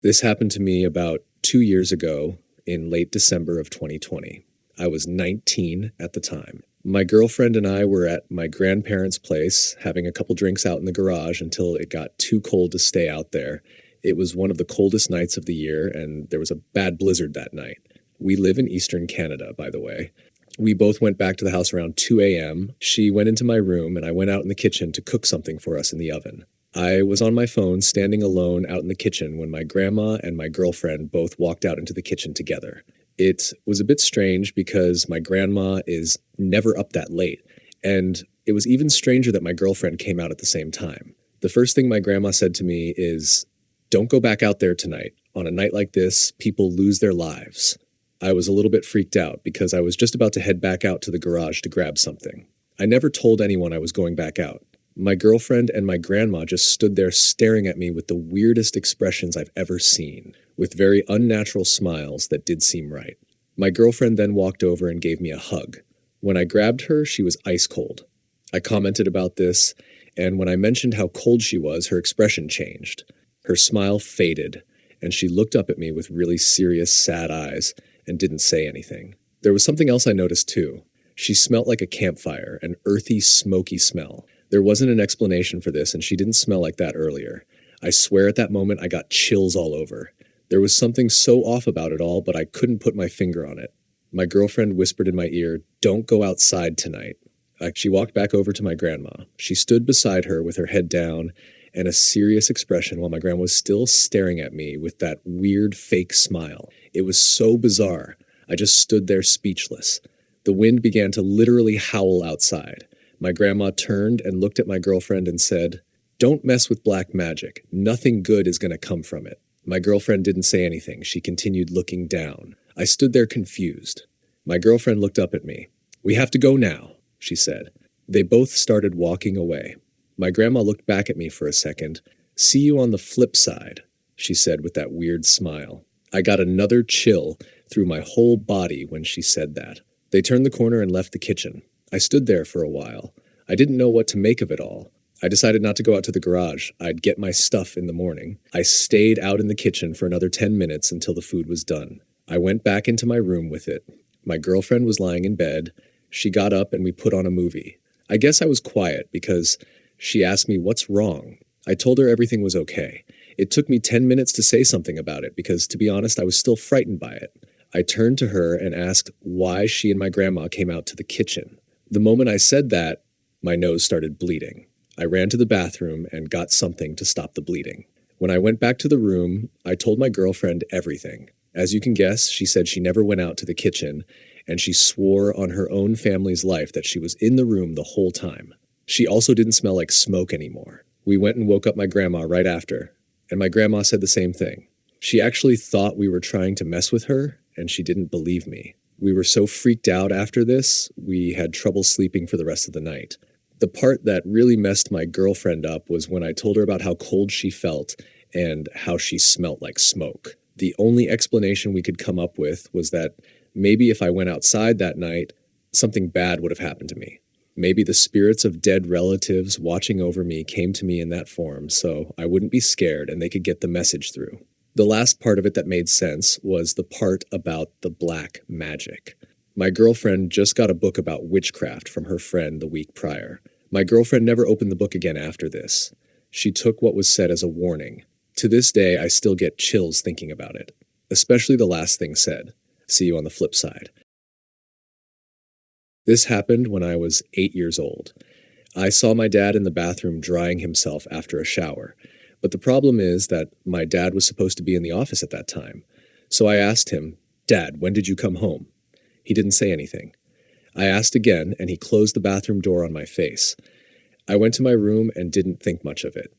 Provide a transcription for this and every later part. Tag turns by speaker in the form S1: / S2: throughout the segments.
S1: This happened to me about 2 years ago in late December of 2020. I was 19 at the time. My girlfriend and I were at my grandparents' place having a couple drinks out in the garage until it got too cold to stay out there. It was one of the coldest nights of the year, and there was a bad blizzard that night. We live in Eastern Canada, by the way. We both went back to the house around 2 a.m. She went into my room, and I went out in the kitchen to cook something for us in the oven. I was on my phone, standing alone out in the kitchen when my grandma and my girlfriend both walked out into the kitchen together. It was a bit strange because my grandma is never up that late, and it was even stranger that my girlfriend came out at the same time. The first thing my grandma said to me is, "Don't go back out there tonight. On a night like this, people lose their lives." I was a little bit freaked out because I was just about to head back out to the garage to grab something. I never told anyone I was going back out. My girlfriend and my grandma just stood there staring at me with the weirdest expressions I've ever seen, with very unnatural smiles that did seem right. My girlfriend then walked over and gave me a hug. When I grabbed her, she was ice cold. I commented about this, and when I mentioned how cold she was, her expression changed. Her smile faded, and she looked up at me with really serious, sad eyes and didn't say anything. There was something else I noticed too. She smelled like a campfire, an earthy, smoky smell. There wasn't an explanation for this, and she didn't smell like that earlier. I swear at that moment I got chills all over. There was something so off about it all, but I couldn't put my finger on it. My girlfriend whispered in my ear, "Don't go outside tonight." She walked back over to my grandma. She stood beside her with her head down and a serious expression while my grandma was still staring at me with that weird fake smile. It was so bizarre. I just stood there speechless. The wind began to literally howl outside. My grandma turned and looked at my girlfriend and said, "Don't mess with black magic. Nothing good is going to come from it." My girlfriend didn't say anything. She continued looking down. I stood there confused. My girlfriend looked up at me. "We have to go now," she said. They both started walking away. My grandma looked back at me for a second. "See you on the flip side," she said with that weird smile. I got another chill through my whole body when she said that. They turned the corner and left the kitchen. I stood there for a while. I didn't know what to make of it all. I decided not to go out to the garage. I'd get my stuff in the morning. I stayed out in the kitchen for another 10 minutes until the food was done. I went back into my room with it. My girlfriend was lying in bed. She got up and we put on a movie. I guess I was quiet because she asked me what's wrong. I told her everything was okay. It took me 10 minutes to say something about it because, to be honest, I was still frightened by it. I turned to her and asked why she and my grandma came out to the kitchen. The moment I said that, my nose started bleeding. I ran to the bathroom and got something to stop the bleeding. When I went back to the room, I told my girlfriend everything. As you can guess, she said she never went out to the kitchen, and she swore on her own family's life that she was in the room the whole time. She also didn't smell like smoke anymore. We went and woke up my grandma right after, and my grandma said the same thing. She actually thought we were trying to mess with her, and she didn't believe me. We were so freaked out after this, we had trouble sleeping for the rest of the night. The part that really messed my girlfriend up was when I told her about how cold she felt and how she smelt like smoke. The only explanation we could come up with was that maybe if I went outside that night, something bad would have happened to me. Maybe the spirits of dead relatives watching over me came to me in that form, so I wouldn't be scared and they could get the message through. The last part of it that made sense was the part about the black magic. My girlfriend just got a book about witchcraft from her friend the week prior. My girlfriend never opened the book again after this. She took what was said as a warning. To this day, I still get chills thinking about it, especially the last thing said. "See you on the flip side." This happened when I was 8 years old. I saw my dad in the bathroom drying himself after a shower. But the problem is that my dad was supposed to be in the office at that time. So I asked him, "Dad, when did you come home?" He didn't say anything. I asked again, and he closed the bathroom door on my face. I went to my room and didn't think much of it.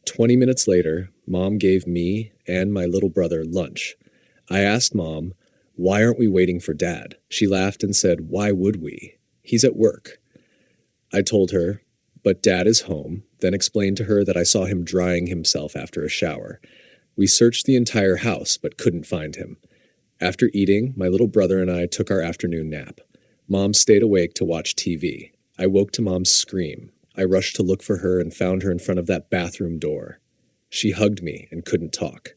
S1: 20 minutes later, Mom gave me and my little brother lunch. I asked Mom, "Why aren't we waiting for Dad?" She laughed and said, "Why would we? He's at work." I told her, "But Dad is home," then explained to her that I saw him drying himself after a shower. We searched the entire house, but couldn't find him. After eating, my little brother and I took our afternoon nap. Mom stayed awake to watch TV. I woke to Mom's scream. I rushed to look for her and found her in front of that bathroom door. She hugged me and couldn't talk.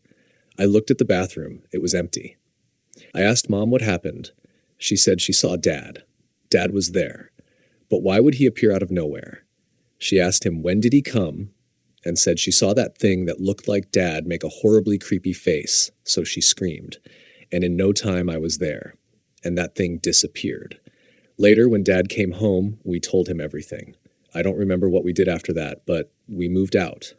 S1: I looked at the bathroom. It was empty. I asked Mom what happened. She said she saw Dad. Dad was there. But why would he appear out of nowhere? She asked him when did he come, and said she saw that thing that looked like Dad make a horribly creepy face, so she screamed. And in no time I was there, and that thing disappeared. Later, when Dad came home, we told him everything. I don't remember what we did after that, but we moved out.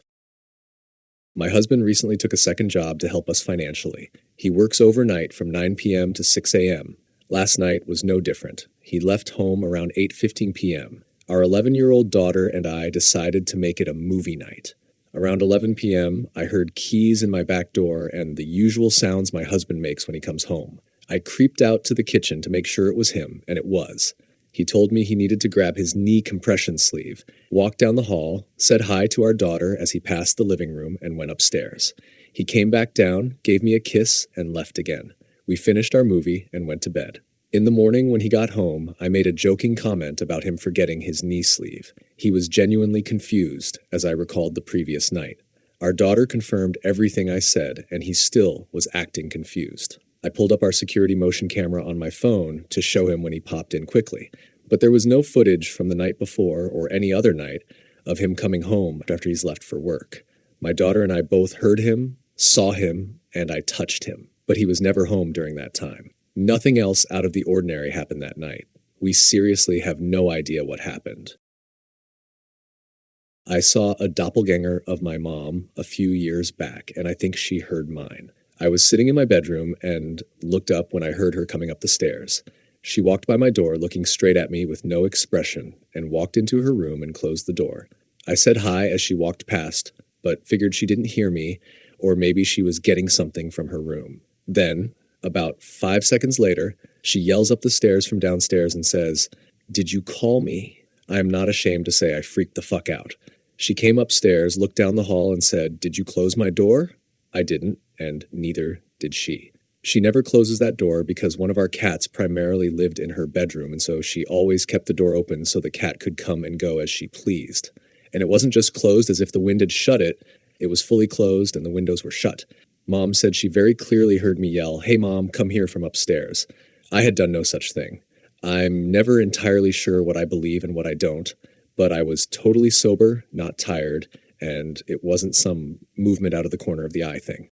S1: My husband recently took a second job to help us financially. He works overnight from 9 p.m. to 6 a.m. Last night was no different. He left home around 8:15 p.m. Our 11-year-old daughter and I decided to make it a movie night. Around 11 p.m., I heard keys in my back door and the usual sounds my husband makes when he comes home. I creeped out to the kitchen to make sure it was him, and it was. He told me he needed to grab his knee compression sleeve, walked down the hall, said hi to our daughter as he passed the living room, and went upstairs. He came back down, gave me a kiss, and left again. We finished our movie and went to bed. In the morning when he got home, I made a joking comment about him forgetting his knee sleeve. He was genuinely confused, as I recalled the previous night. Our daughter confirmed everything I said, and he still was acting confused. I pulled up our security motion camera on my phone to show him when he popped in quickly, but there was no footage from the night before or any other night of him coming home after he's left for work. My daughter and I both heard him, saw him, and I touched him, but he was never home during that time. Nothing else out of the ordinary happened that night. We seriously have no idea what happened. I saw a doppelganger of my mom a few years back, and I think she heard mine. I was sitting in my bedroom and looked up when I heard her coming up the stairs. She walked by my door looking straight at me with no expression and walked into her room and closed the door. I said hi as she walked past, but figured she didn't hear me, or maybe she was getting something from her room. Then, about 5 seconds later, she yells up the stairs from downstairs and says, "Did you call me?" I am not ashamed to say I freaked the fuck out. She came upstairs, looked down the hall, and said, "Did you close my door?" I didn't, and neither did she. She never closes that door because one of our cats primarily lived in her bedroom, and so she always kept the door open so the cat could come and go as she pleased. And it wasn't just closed as if the wind had shut it, it was fully closed and the windows were shut. Mom said she very clearly heard me yell, "Hey Mom, come here," from upstairs. I had done no such thing. I'm never entirely sure what I believe and what I don't, but I was totally sober, not tired, and it wasn't some movement out of the corner of the eye thing.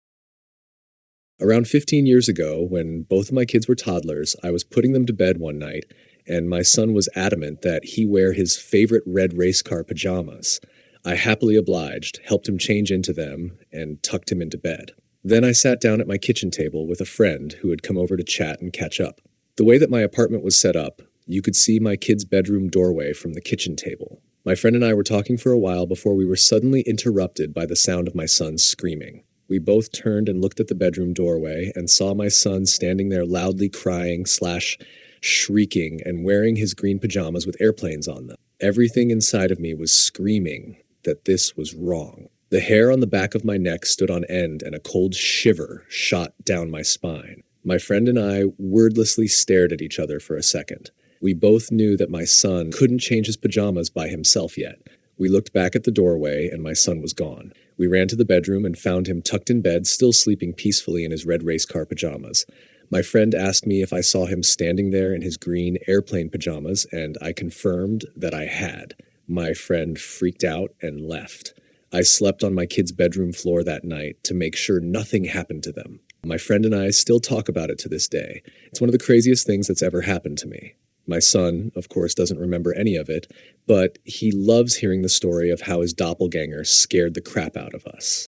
S1: Around 15 years ago, when both of my kids were toddlers, I was putting them to bed one night, and my son was adamant that he wear his favorite red race car pajamas. I happily obliged, helped him change into them, and tucked him into bed. Then I sat down at my kitchen table with a friend who had come over to chat and catch up. The way that my apartment was set up, you could see my kid's bedroom doorway from the kitchen table. My friend and I were talking for a while before we were suddenly interrupted by the sound of my son screaming. We both turned and looked at the bedroom doorway and saw my son standing there loudly crying / shrieking and wearing his green pajamas with airplanes on them. Everything inside of me was screaming that this was wrong. The hair on the back of my neck stood on end and a cold shiver shot down my spine. My friend and I wordlessly stared at each other for a second. We both knew that my son couldn't change his pajamas by himself yet. We looked back at the doorway and my son was gone. We ran to the bedroom and found him tucked in bed, still sleeping peacefully in his red race car pajamas. My friend asked me if I saw him standing there in his green airplane pajamas, and I confirmed that I had. My friend freaked out and left. I slept on my kids' bedroom floor that night to make sure nothing happened to them. My friend and I still talk about it to this day. It's one of the craziest things that's ever happened to me. My son, of course, doesn't remember any of it, but he loves hearing the story of how his doppelganger scared the crap out of us.